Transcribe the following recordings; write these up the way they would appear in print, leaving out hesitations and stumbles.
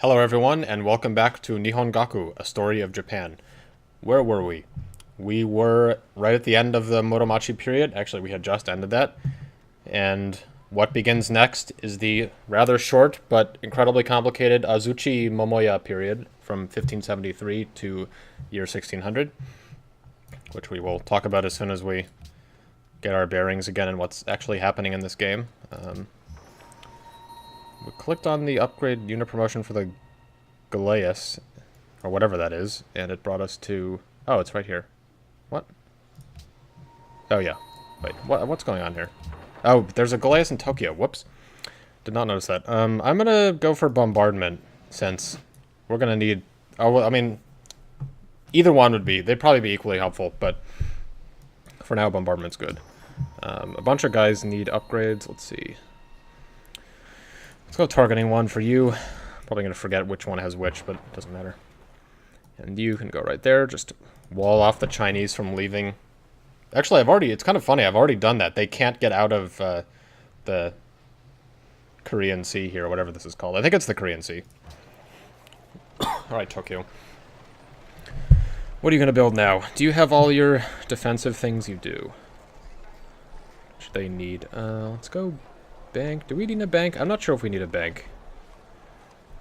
Hello everyone, and welcome back to Nihongaku, a story of Japan. Where were we? We were right at the end of the Muromachi period. Actually, we had just ended that. And what begins next is the rather short but incredibly complicated Azuchi-Momoya period from 1573 to year 1600, which we will talk about as soon as we get our bearings again and what's actually happening in this game. We clicked on the upgrade unit promotion for the Galeas, or whatever that is, and it brought us to... Oh, it's right here. What? Oh, yeah. Wait, what's going on here? Oh, there's a Galeas in Tokyo. Whoops. Did not notice that. I'm gonna go for bombardment, since we're gonna need... Oh, well, I mean, either one would be... They'd probably be equally helpful, but for now, bombardment's good. A bunch of guys need upgrades. Let's see. Let's go targeting one for you. Probably going to forget which one has which, but it doesn't matter. And you can go right there. Just wall off the Chinese from leaving. Actually, it's kind of funny. I've already done that. They can't get out of the Korean Sea here, or whatever this is called. I think it's the Korean Sea. Alright, Tokyo. What are you going to build now? Do you have all your defensive things? You do. What should they need? Let's go bank. Do we need a bank? I'm not sure if we need a bank.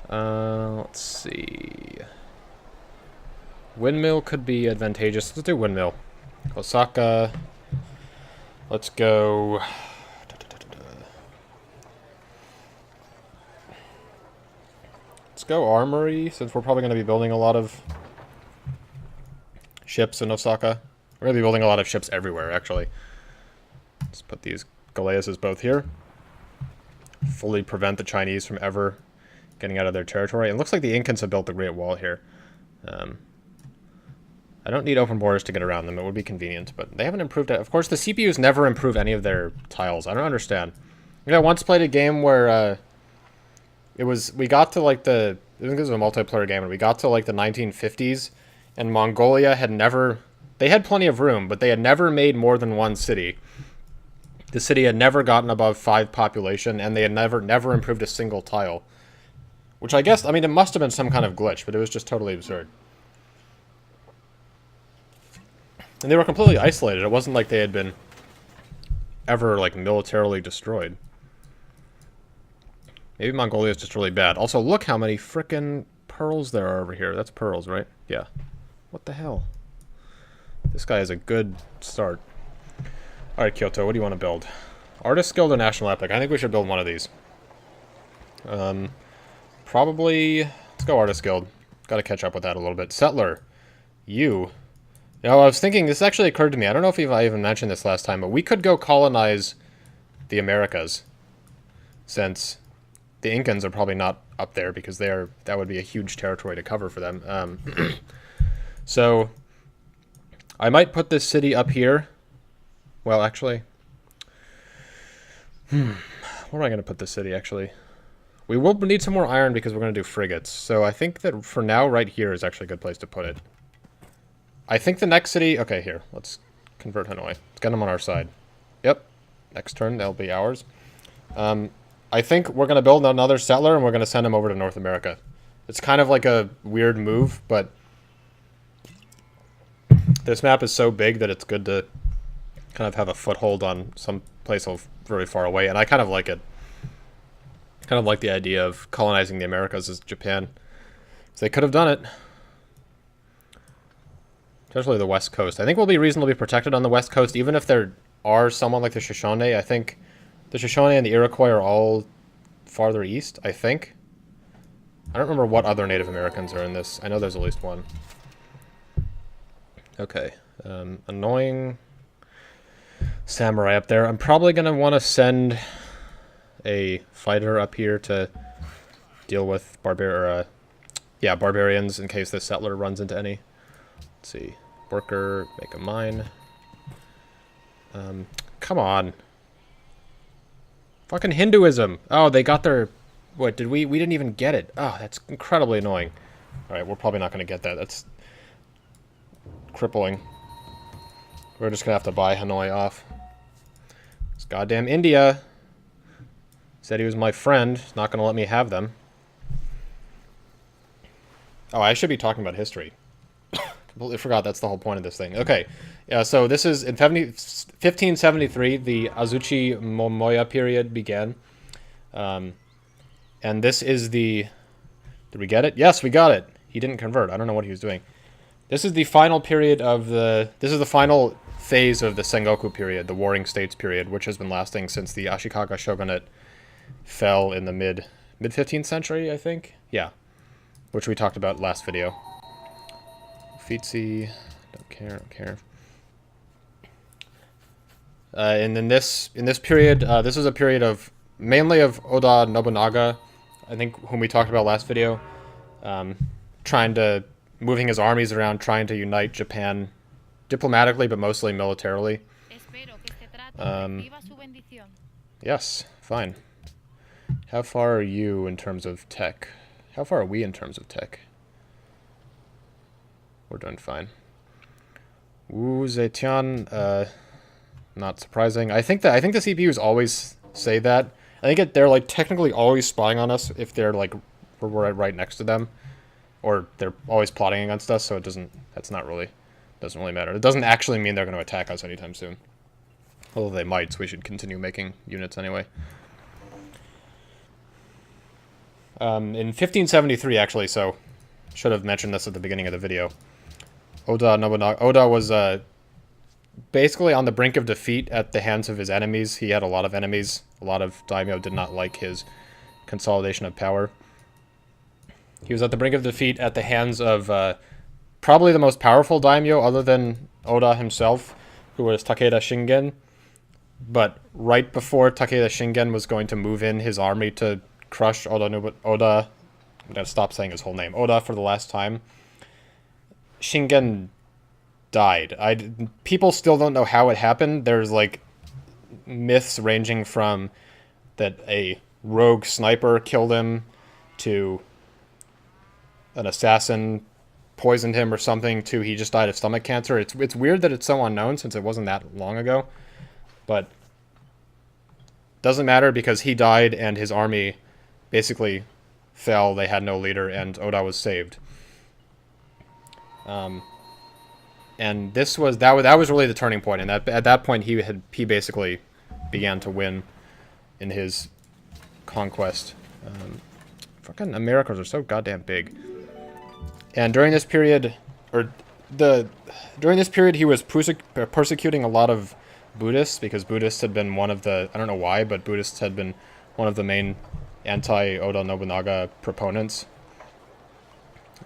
Let's see. Windmill could be advantageous. Let's do windmill. Osaka. Let's go. Let's go armory, since we're probably going to be building a lot of ships in Osaka. We're going to be building a lot of ships everywhere, actually. Let's put these Galeases both here. Fully prevent the Chinese from ever getting out of their territory. It looks like the Incans have built the Great Wall here. I don't need open borders to get around them. It would be convenient, but they haven't improved it. Of course, the CPUs never improve any of their tiles. I don't understand. You know, I once played a game where we got to like I think it was a multiplayer game, and we got to like the 1950s, and Mongolia had never... They had plenty of room, but they had never made more than one city. The city had never gotten above 5 population, and they had never improved a single tile. Which I guess, I mean, it must have been some kind of glitch, but it was just totally absurd. And they were completely isolated. It wasn't like they had been ever, like, militarily destroyed. Maybe Mongolia is just really bad. Also, look how many frickin' pearls there are over here. That's pearls, right? Yeah. What the hell? This guy has a good start. Alright, Kyoto, what do you want to build? Artist Guild or National Epic? I think we should build one of these. Probably... Let's go Artist Guild. Gotta catch up with that a little bit. Settler. You know, I was thinking, this actually occurred to me. I don't know if I even mentioned this last time, but we could go colonize the Americas. Since the Incans are probably not up there, because that would be a huge territory to cover for them. So, I might put this city up here. Well, actually... Where am I going to put this city, actually? We will need some more iron because we're going to do frigates. So I think that for now, right here is actually a good place to put it. I think the next city... Okay, here. Let's convert Hanoi. Let's get them on our side. Yep. Next turn, they'll be ours. I think we're going to build another settler, and we're going to send him over to North America. It's kind of like a weird move, but... This map is so big that it's good to kind of have a foothold on some place very far away, and I kind of like it. Kind of like the idea of colonizing the Americas as Japan. So they could have done it. Especially the West Coast. I think we'll be reasonably protected on the West Coast, even if there are someone like the Shoshone. I think the Shoshone and the Iroquois are all farther east, I think. I don't remember what other Native Americans are in this. I know there's at least one. Okay. Annoying samurai up there. I'm probably going to want to send a fighter up here to deal with barbarians in case the settler runs into any. Let's see. Worker, make a mine. Come on. Fucking Hinduism. Oh, they got their... What, did we... We didn't even get it. Oh, that's incredibly annoying. Alright, we're probably not going to get that. That's crippling. We're just going to have to buy Hanoi off. It's goddamn India. Said he was my friend. He's not going to let me have them. Oh, I should be talking about history. Completely forgot that's the whole point of this thing. Okay, yeah, so this is in 1573, the Azuchi-Momoya period began. And this is the... Did we get it? Yes, we got it. He didn't convert. I don't know what he was doing. This is the final period of the... This is the final phase of the Sengoku period, the Warring States period, which has been lasting since the Ashikaga shogunate fell in the mid-15th century, I think? Yeah. Which we talked about last video. Uffizi, don't care. And in this period, this is a period of mainly of Oda Nobunaga, I think, whom we talked about last video, moving his armies around, trying to unite Japan diplomatically, but mostly militarily. Yes, fine. How far are you in terms of tech? How far are we in terms of tech? We're doing fine. Wu Zetian, not surprising. I think the CPUs always say that. I think they're like technically always spying on us if they're like we're right next to them, or they're always plotting against us. So it doesn't really matter. It doesn't actually mean they're going to attack us anytime soon. Although they might, so we should continue making units anyway. In 1573, actually, so should have mentioned this at the beginning of the video. Oda was basically on the brink of defeat at the hands of his enemies. He had a lot of enemies. A lot of daimyo did not like his consolidation of power. He was at the brink of defeat at the hands of probably the most powerful daimyo other than Oda himself, who was Takeda Shingen. But right before Takeda Shingen was going to move in his army to crush Oda, I'm going to stop saying his whole name, Oda, for the last time, Shingen died. People still don't know how it happened. There's like myths ranging from that a rogue sniper killed him to an assassin poisoned him or something to he just died of stomach cancer. It's weird that it's so unknown since it wasn't that long ago, but doesn't matter because he died and his army basically fell. They had no leader and Oda was saved. And that was really the turning point. And at that point, he basically began to win in his conquest. Fucking Americas are so goddamn big. And during this period, he was persecuting a lot of Buddhists because Buddhists had been one of the, I don't know why, but Buddhists had been one of the main anti-Oda Nobunaga proponents.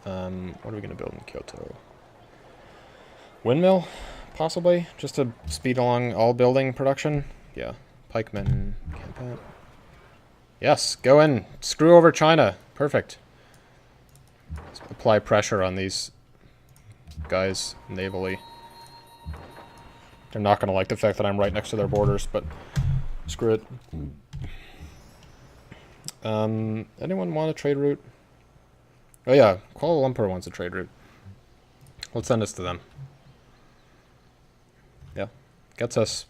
What are we going to build in Kyoto? Windmill, possibly, just to speed along all building production. Yeah, pikemen, camp. Yes, go in, screw over China. Perfect. Let's apply pressure on these guys navally. They're not going to like the fact that I'm right next to their borders, but screw it. Anyone want a trade route? Oh yeah, Kuala Lumpur wants a trade route. Let's send this to them. Yeah, gets us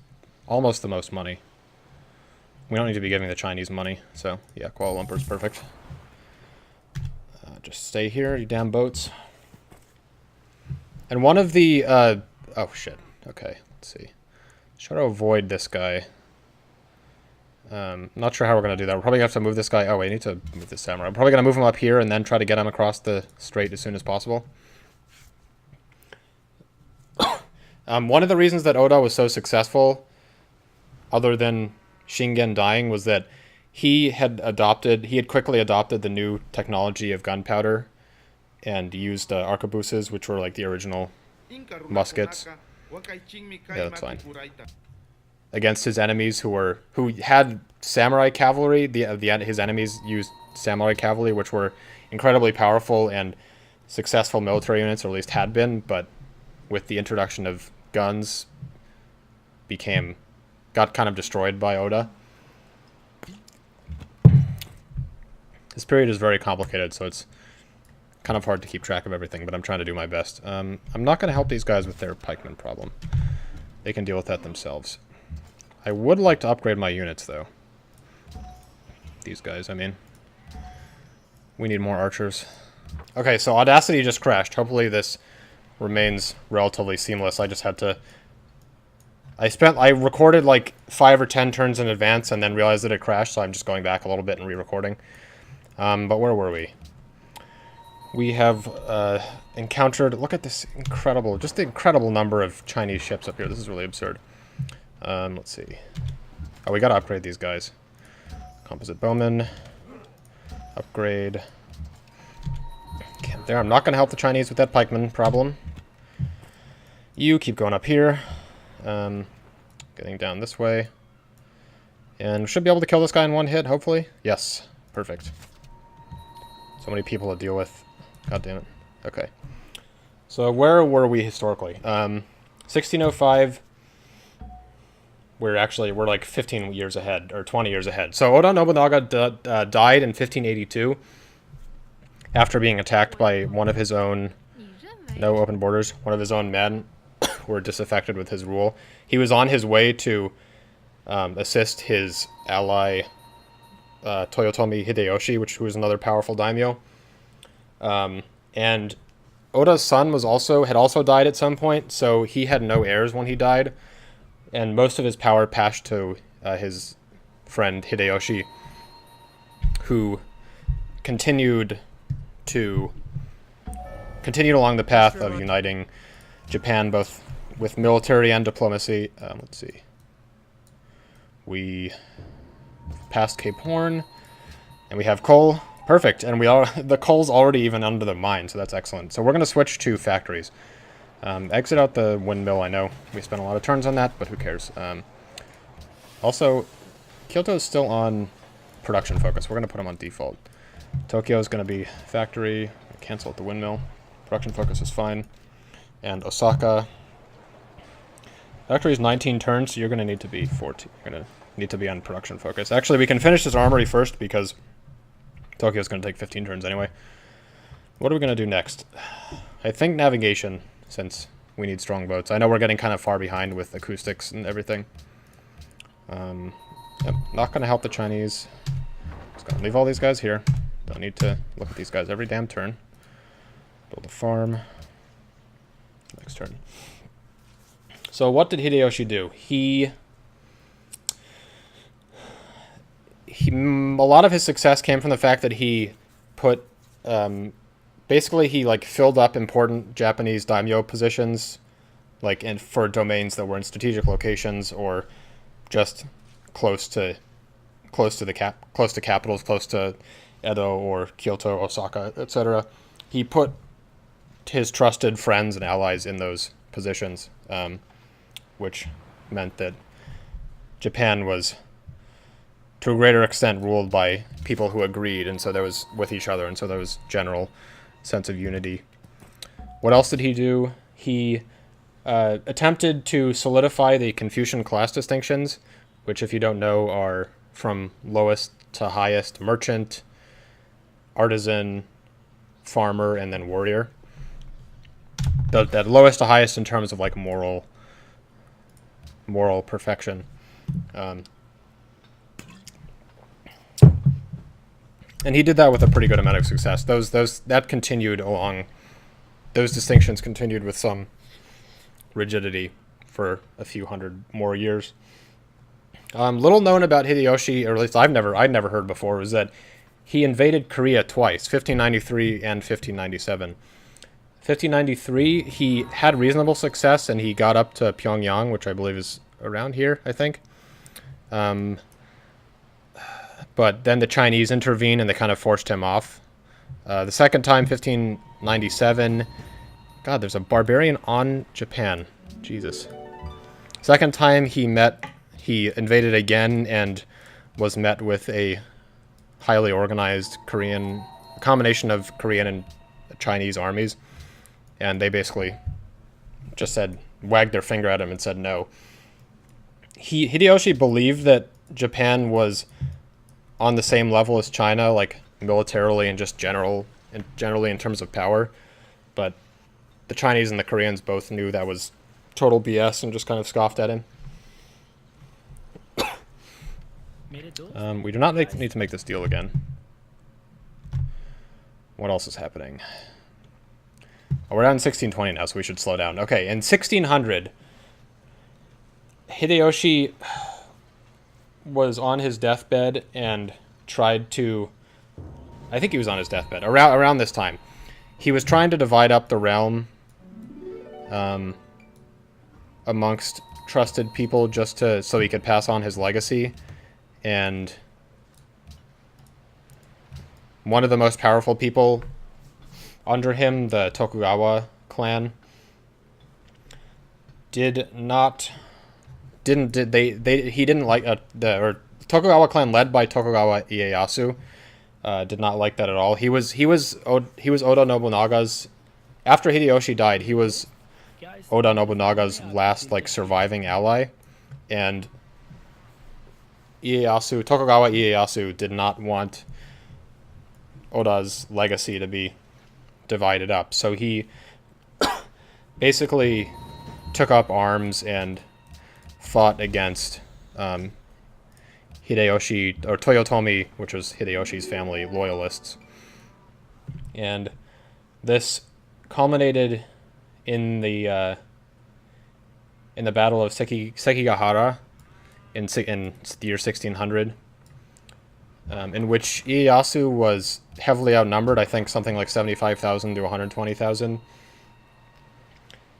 almost the most money. We don't need to be giving the Chinese money, so yeah, Kuala Lumpur's perfect. Just stay here, you damn boats. And one of the, oh shit, okay, let's see. Let's try to avoid this guy. Not sure how we're going to do that. We're probably going to have to move this guy. Oh, wait, I need to move this samurai. I'm probably going to move him up here and then try to get him across the strait as soon as possible. One of the reasons that Oda was so successful, other than Shingen dying, was that he had quickly adopted the new technology of gunpowder and used arquebuses, which were like the original muskets. Yeah, that's fine. Against his enemies who had samurai cavalry. His enemies used samurai cavalry, which were incredibly powerful and successful military units, or at least had been, but with the introduction of guns, got kind of destroyed by Oda. This period is very complicated, so it's kind of hard to keep track of everything, but I'm trying to do my best. I'm not going to help these guys with their pikemen problem. They can deal with that themselves. I would like to upgrade my units, though. These guys, I mean. We need more archers. Okay, so Audacity just crashed. Hopefully this remains relatively seamless. I just had to... I recorded like 5 or 10 turns in advance and then realized that it crashed, so I'm just going back a little bit and re-recording. But where were we? We have encountered... Look at this incredible... Just the incredible number of Chinese ships up here. This is really absurd. Let's see. Oh, we gotta upgrade these guys. Composite bowman. Upgrade. Okay, there. I'm not gonna help the Chinese with that pikeman problem. You keep going up here. Getting down this way. And we should be able to kill this guy in one hit, hopefully. Yes. Perfect. So many people to deal with. God damn it. Okay. So where were we historically? 1605... We're like 15 years ahead, or 20 years ahead. So Oda Nobunaga died in 1582 after being attacked by one of his own, no open borders, one of his own men who were disaffected with his rule. He was on his way to assist his ally Toyotomi Hideyoshi, who was another powerful daimyo. And Oda's son had also died at some point, so he had no heirs when he died. And most of his power passed to his friend Hideyoshi, who continued along the path of uniting Japan both with military and diplomacy. Let's see. We passed Cape Horn, and we have coal. Perfect, and the coal's already even under the mine, so that's excellent. So we're going to switch to factories. Exit out the windmill, I know. We spent a lot of turns on that, but who cares? Also, Kyoto is still on production focus. We're going to put him on default. Tokyo is going to be factory. Cancel at the windmill. Production focus is fine. And Osaka. Factory is 19 turns, so you're going to need to be 14. You're going to need to be on production focus. Actually, we can finish this armory first because Tokyo is going to take 15 turns anyway. What are we going to do next? I think navigation, since we need strong boats. I know we're getting kind of far behind with acoustics and everything. Yep, not going to help the Chinese. Just going to leave all these guys here. Don't need to look at these guys every damn turn. Build a farm. Next turn. So what did Hideyoshi do? A lot of his success came from the fact that he put... basically, he filled up important Japanese daimyo positions, for domains that were in strategic locations or just close to capitals, close to Edo or Kyoto, Osaka, etc. He put his trusted friends and allies in those positions, which meant that Japan was, to a greater extent, ruled by people who agreed, and so there was with each other, and so there was general sense of unity. What else did he do? He attempted to solidify the Confucian class distinctions, which, if you don't know, are from lowest to highest: merchant, artisan, farmer, and then warrior. That lowest to highest in terms of moral perfection. And he did that with a pretty good amount of success. Those distinctions continued with some rigidity for a few hundred more years. Little known about Hideyoshi, or at least I'd never heard before, is that he invaded Korea twice, 1593 and 1597. 1593, he had reasonable success, and he got up to Pyongyang, which I believe is around here, I think. But then the Chinese intervened, and they kind of forced him off. The second time, 1597... God, there's a barbarian on Japan. Jesus. Second time he invaded again and was met with a highly organized combination of Korean and Chinese armies. And they basically just wagged their finger at him and said no. Hideyoshi believed that Japan was on the same level as China, militarily and just generally in terms of power. But the Chinese and the Koreans both knew that was total BS and just kind of scoffed at him. We do not need to make this deal again. What else is happening? Oh, we're down in 1620 now, so we should slow down. Okay, in 1600, Hideyoshi was on his deathbed and tried to... I think he was on his deathbed. Around this time. He was trying to divide up the realm amongst trusted people just so he could pass on his legacy. And one of the most powerful people under him, the Tokugawa clan, he didn't like the Tokugawa clan led by Tokugawa Ieyasu did not like that at all. He was Oda Nobunaga's, after Hideyoshi died, he was Oda Nobunaga's last surviving ally, and Tokugawa Ieyasu did not want Oda's legacy to be divided up. So he basically took up arms and fought against Hideyoshi, or Toyotomi, which was Hideyoshi's family, loyalists. And this culminated in the Battle of Sekigahara in the year 1600, in which Ieyasu was heavily outnumbered, I think something like 75,000 to 120,000.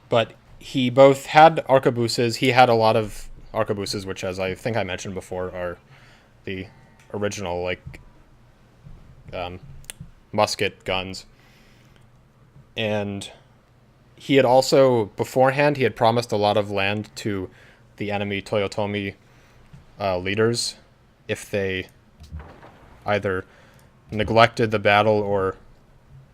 But he both had arquebuses. He had a lot of arquebuses, which, as I think I mentioned before, are the original musket guns. And he had also, beforehand, he had promised a lot of land to the enemy Toyotomi leaders if they either neglected the battle or...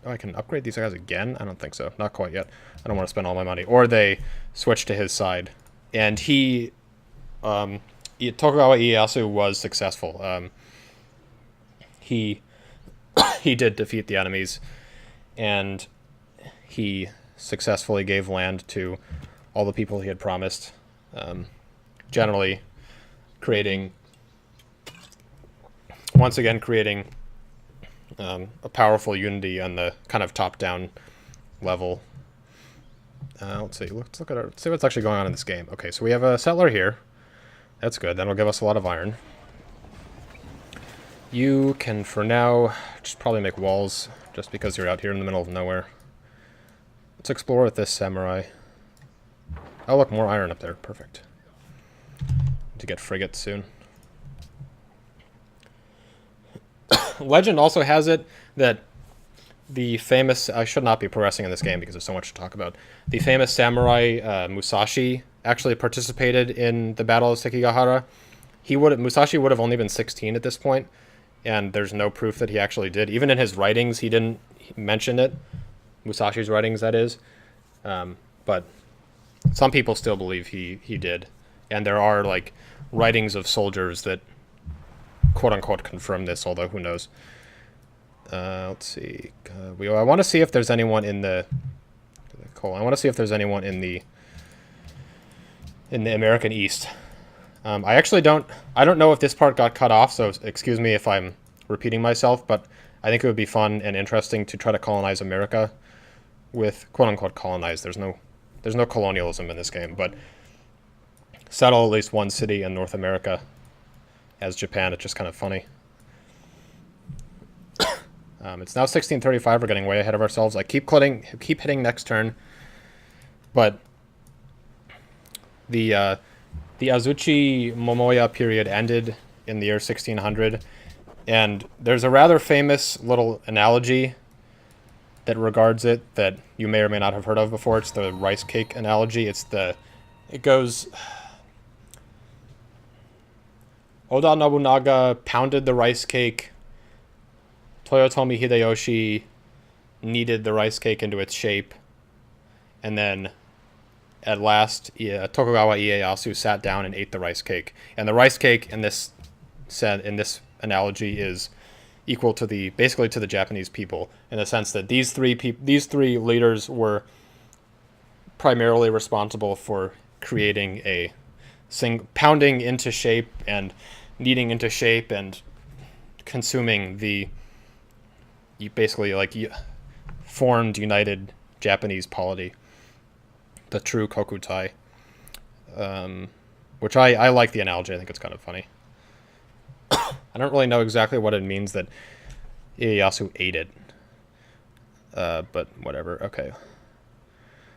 Oh, I can upgrade these guys again? I don't think so. Not quite yet. I don't want to spend all my money. Or they switched to his side. And Tokugawa Ieyasu was successful. He did defeat the enemies, and he successfully gave land to all the people he had promised, generally once again creating a powerful unity on the kind of top-down level. Let's see. Let's look at see what's actually going on in this game. Okay, so we have a settler here. That's good. That'll give us a lot of iron. You can, for now, just probably make walls, just because you're out here in the middle of nowhere. Let's explore with this samurai. Oh, look, more iron up there. Perfect. To get frigates soon. Legend also has it that the famous... I should not be progressing in this game because there's so much to talk about. The famous samurai Musashi actually participated in the Battle of Sekigahara. Musashi would have only been 16 at this point, and there's no proof that he actually did. Even in his writings, he didn't mention it. Musashi's writings, that is. But some people still believe he did. And there are, writings of soldiers that quote-unquote confirm this, although who knows. Let's see. I want to see if there's anyone in the... I want to see if there's anyone in the American East. I actually don't know if this part got cut off, so excuse me if I'm repeating myself, but I think it would be fun and interesting to try to colonize America with quote-unquote colonize. There's no colonialism in this game, but settle at least one city in North America as Japan. It's just kind of funny. It's now 1635. We're getting way ahead of ourselves. I keep hitting next turn, but the Azuchi-Momoya period ended in the year 1600, and there's a rather famous little analogy that regards it that you may or may not have heard of before. It's the rice cake analogy. It goes... Oda Nobunaga pounded the rice cake. Toyotomi Hideyoshi kneaded the rice cake into its shape. And then, at last, Tokugawa Ieyasu sat down and ate the rice cake. And the rice cake in this analogy is equal to basically to the Japanese people, in the sense that these three leaders were primarily responsible for creating pounding into shape and kneading into shape and consuming the basically like formed united Japanese polity, the true kokutai. Which I like the analogy. I think it's kind of funny. I don't really know exactly what it means that Ieyasu ate it. But whatever. Okay.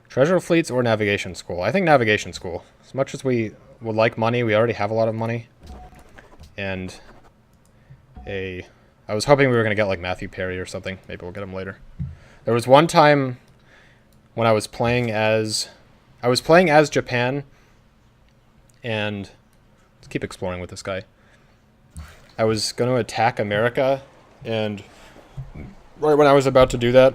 Treasure fleets or navigation school? I think navigation school. As much as we would like money, we already have a lot of money. And I was hoping we were going to get like Matthew Perry or something. Maybe we'll get him later. There was one time when I was playing as Japan, and let's keep exploring with this guy. I was going to attack America, and right when I was about to do that,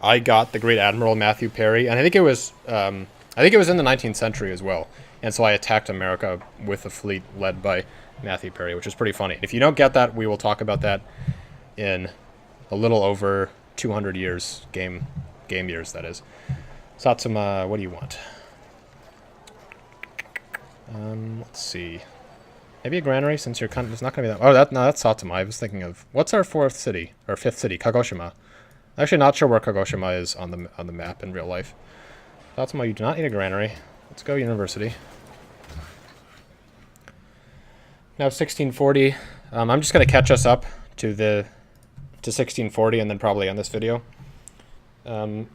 I got the Great Admiral Matthew Perry, and I think it was in the 19th century as well. And so I attacked America with a fleet led by Matthew Perry, which is pretty funny. If you don't get that, we will talk about that in a little over 200 years, game years, that is. Satsuma, what do you want? Let's see. Maybe a granary, since you're it's not going to be that... Oh, that's Satsuma. I was thinking of... What's our fifth city? Kagoshima. I'm actually not sure where Kagoshima is on the map in real life. Satsuma, you do not need a granary. Let's go university. Now 1640. I'm just going to catch us up to 1640 and then probably end this video. In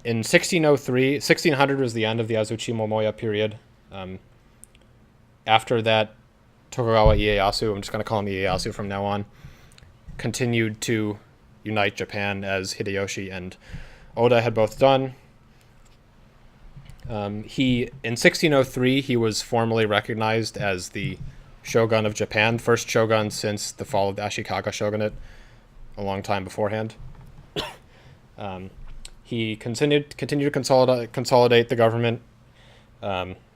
1600 was the end of the Azuchi-Momoya period. After that, Tokugawa Ieyasu, I'm just going to call him Ieyasu from now on, continued to unite Japan as Hideyoshi and Oda had both done. In 1603, he was formally recognized as the shogun of Japan, first shogun since the fall of the Ashikaga shogunate a long time beforehand. He continued to consolidate the government,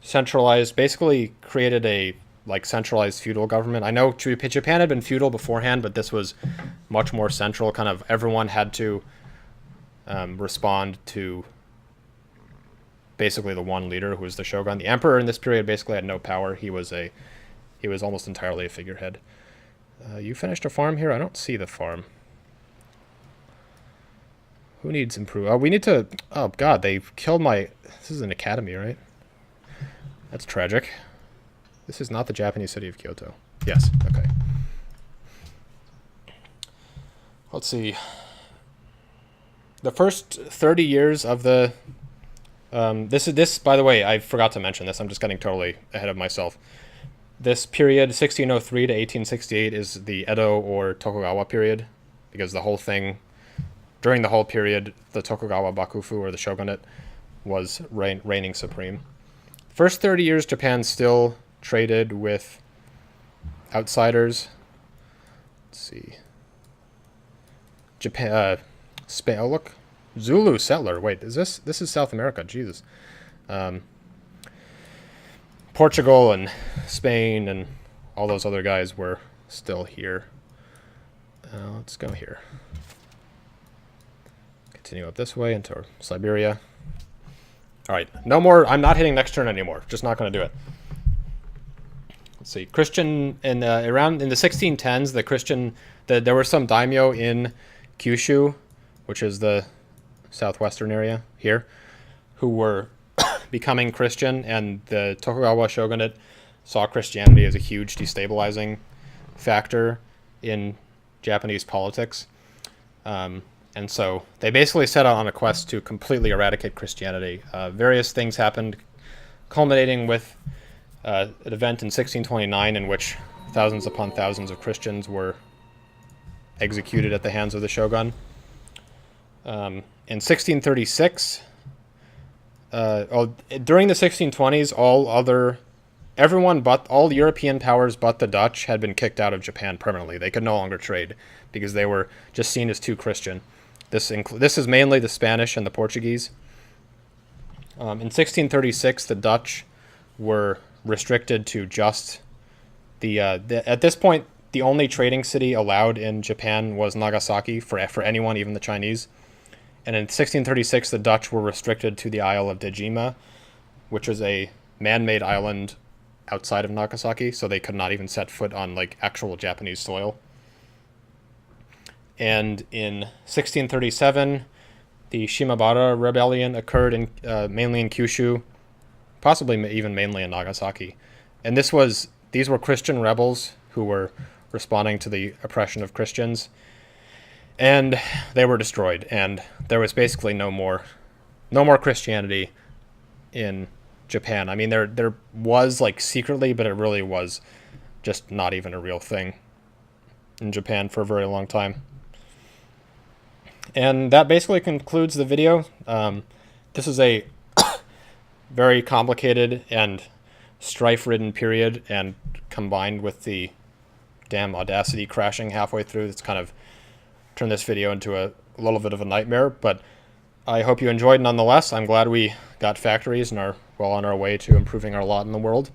centralized, basically created a centralized feudal government. I know Japan had been feudal beforehand, but this was much more central. Kind of everyone had to respond to basically the one leader who was the shogun. The emperor in this period basically had no power. He was almost entirely a figurehead. You finished a farm here? I don't see the farm. Who needs improve? Oh, we need to... Oh, God, they killed my... This is an academy, right? That's tragic. This is not the Japanese city of Kyoto. Yes, okay. Let's see. The first 30 years of the... This, by the way, I forgot to mention this. I'm just getting totally ahead of myself. This period, 1603 to 1868, is the Edo or Tokugawa period, because the whole thing... During the whole period, the Tokugawa Bakufu, or the shogunate, was reigning supreme. First 30 years, Japan still traded with outsiders. Let's see. Japan, Spain. Oh, look, Zulu settler. Wait, is this is South America? Jesus. Portugal and Spain and all those other guys were still here. Let's go here. Continue up this way into Siberia. All right, no more. I'm not hitting next turn anymore. Just not going to do it. Let's see. Christian around in the 1610s, there were some daimyo in Kyushu, which is the southwestern area here, who were becoming Christian, and the Tokugawa shogunate saw Christianity as a huge destabilizing factor in Japanese politics. And so they basically set out on a quest to completely eradicate Christianity. Various things happened, culminating with an event in 1629 in which thousands upon thousands of Christians were executed at the hands of the shogun. In 1636, during the 1620s, all European powers but the Dutch had been kicked out of Japan permanently. They could no longer trade because they were just seen as too Christian. This is mainly the Spanish and the Portuguese. In 1636, the Dutch were restricted to just at this point, the only trading city allowed in Japan was Nagasaki for anyone, even the Chinese. And in 1636, the Dutch were restricted to the Isle of Dejima, which was a man-made island outside of Nagasaki, so they could not even set foot on actual Japanese soil. And in 1637, the Shimabara Rebellion occurred mainly in Kyushu, possibly even mainly in Nagasaki. And these were Christian rebels who were responding to the oppression of Christians. And they were destroyed, and there was basically no more Christianity in Japan. I mean, there was like secretly, but it really was just not even a real thing in Japan for a very long time. And that basically concludes the video. This is a very complicated and strife-ridden period, and combined with the damn Audacity crashing halfway through, it's kind of turned this video into a little bit of a nightmare, but I hope you enjoyed nonetheless. I'm glad we got factories and are well on our way to improving our lot in the world.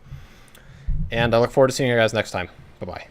And I look forward to seeing you guys next time. Bye-bye.